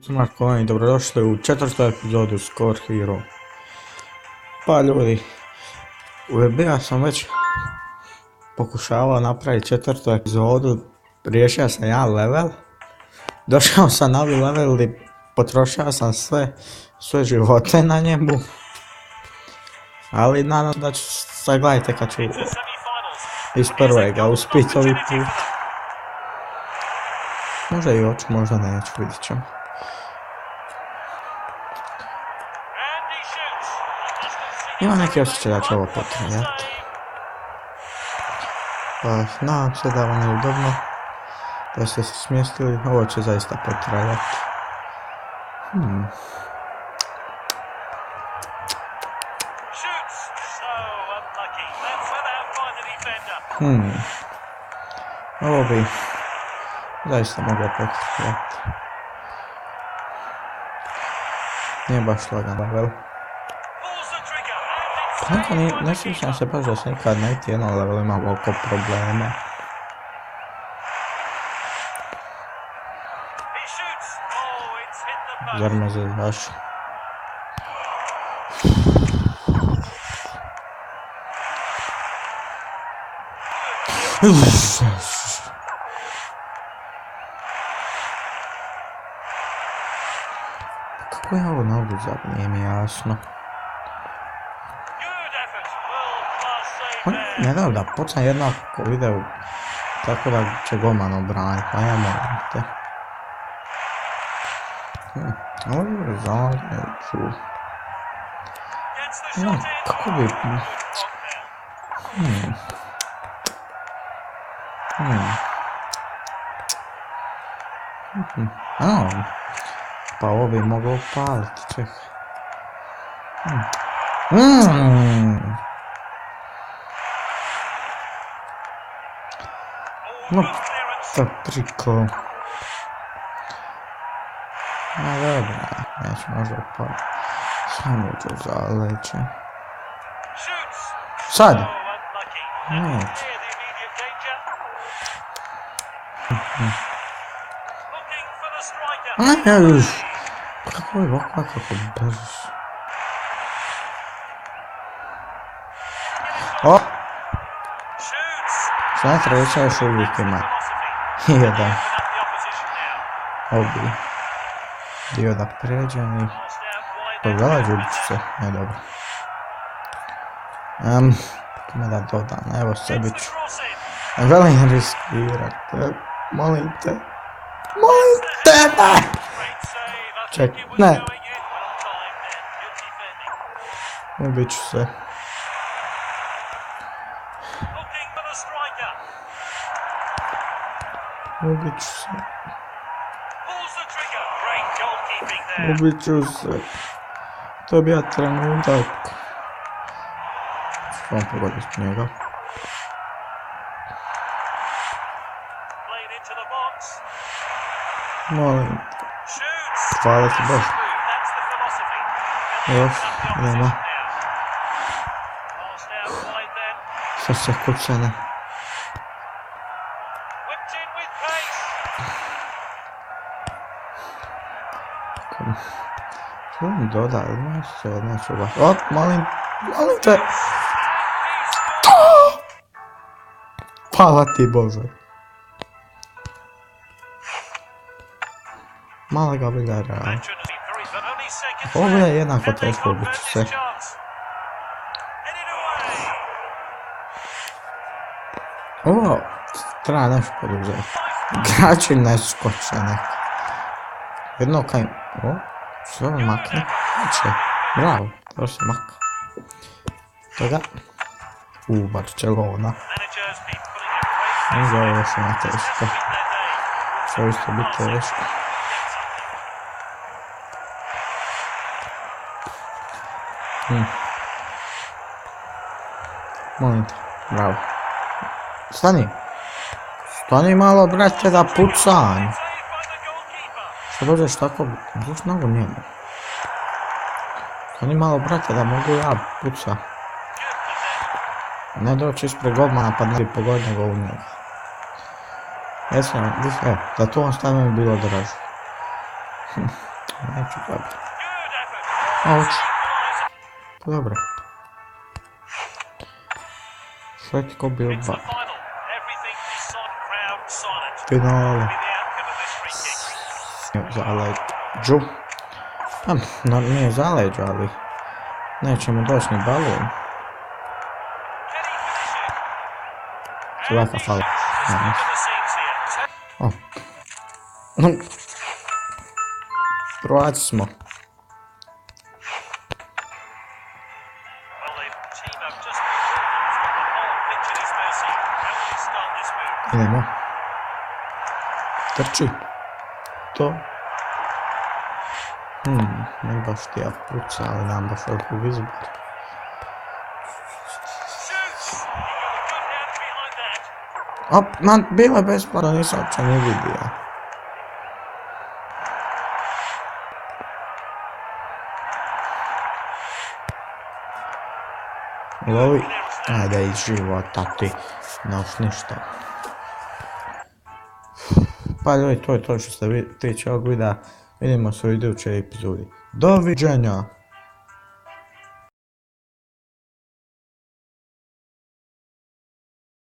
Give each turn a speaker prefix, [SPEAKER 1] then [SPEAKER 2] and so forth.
[SPEAKER 1] Marko i dobrodošli u četvrtu epizodu Score Hero. Pa ljudi, u EBA sam već pokušavao napraviti četvrtu epizodu, riješio sam jedan level, došao sam na novi level i potrošio sam sve živote na njemu, ali nadam da ću, sad gledajte kad ću iz prvega uspjeti ovaj put. Možda i hoću, možda neću, vidit ćemo. Ima neki osjećaj da će ovo potrajati. Pa nadam se da vam je udobno, da ste se smjestili, ovo će zaista potrajati. Ovo bi zaista moglo potrajati. Nije baš lagan level. Ne sjećam se baš da se nikad na niti jednom levelu imam oko problema. Zar me zadaš? Kako je ovo nauduzak, nije mi jasno. Ne da da počne jednako video, tako da će golman obraniti, pa ja moram te. Ovo je zaneću. Kako bi... Pa ovo bi moglo upaliti, čekaj. No, to priko. No dobra, neću možda upaliti. Samo ću zaleće. Sad! Neću. Kako je ovako, kako brzo. O! Sada treća još uvijek ima. Jedan. Obi. Dio da pređem i... Pogledaj, ljubit ću se. Ne, dobro. Kome da dodam, evo sebi ću. Velim riskirat. Molim te. Molim te! Ček, ne. Ubit ću se. Ubit ću se. Ubit ću se. To bi ja trenutak. Što vam pogoditi njega? Molim. Hvala ti Bože. Još, nema. Srce kucane. Što mi doda, neću baš. Op, molim te. Hvala ti Bože. Mala ga biljara. Ovo je jednako teško, ubit ću se. Ovo treba nešto poduzeti. Igrači ne skoče neki. Jedno kaj... O, sve ovo makne. Znači, bravo, dobro se maka. Toga. Barcelona. Možda ovo još ima teško. Što isto biti teško. Molim te, bravo. Stani. Stani malo, brate, da pucanj. Što dođeš tako, dođeš mnogo njemu. Stani malo, brate, da mogu ja puca. Ne doći ispred golmana pa ne bi pogodio ga u njega. Jesam, za to on stavljeno bilo draže. Neću dobro. Auć. Pa dobro. Sve ti ko bio ba. Finale. Zaleđu. No, nije zaleđu, ali neće mu doći ni balon. Svaka fala. O. Prvaci smo. Idemo. Trči. To. Ne baš ti ja puca, ali nam baš odgub izbor. Op, man, bilo je besplatno, nisam uopće ni vidio. Lovi. Ajde iz života ti. Naš ništa. Pa ljudi, to je to što ste tiče ovog videa. Vidimo se u idućoj epizodi. Doviđenja!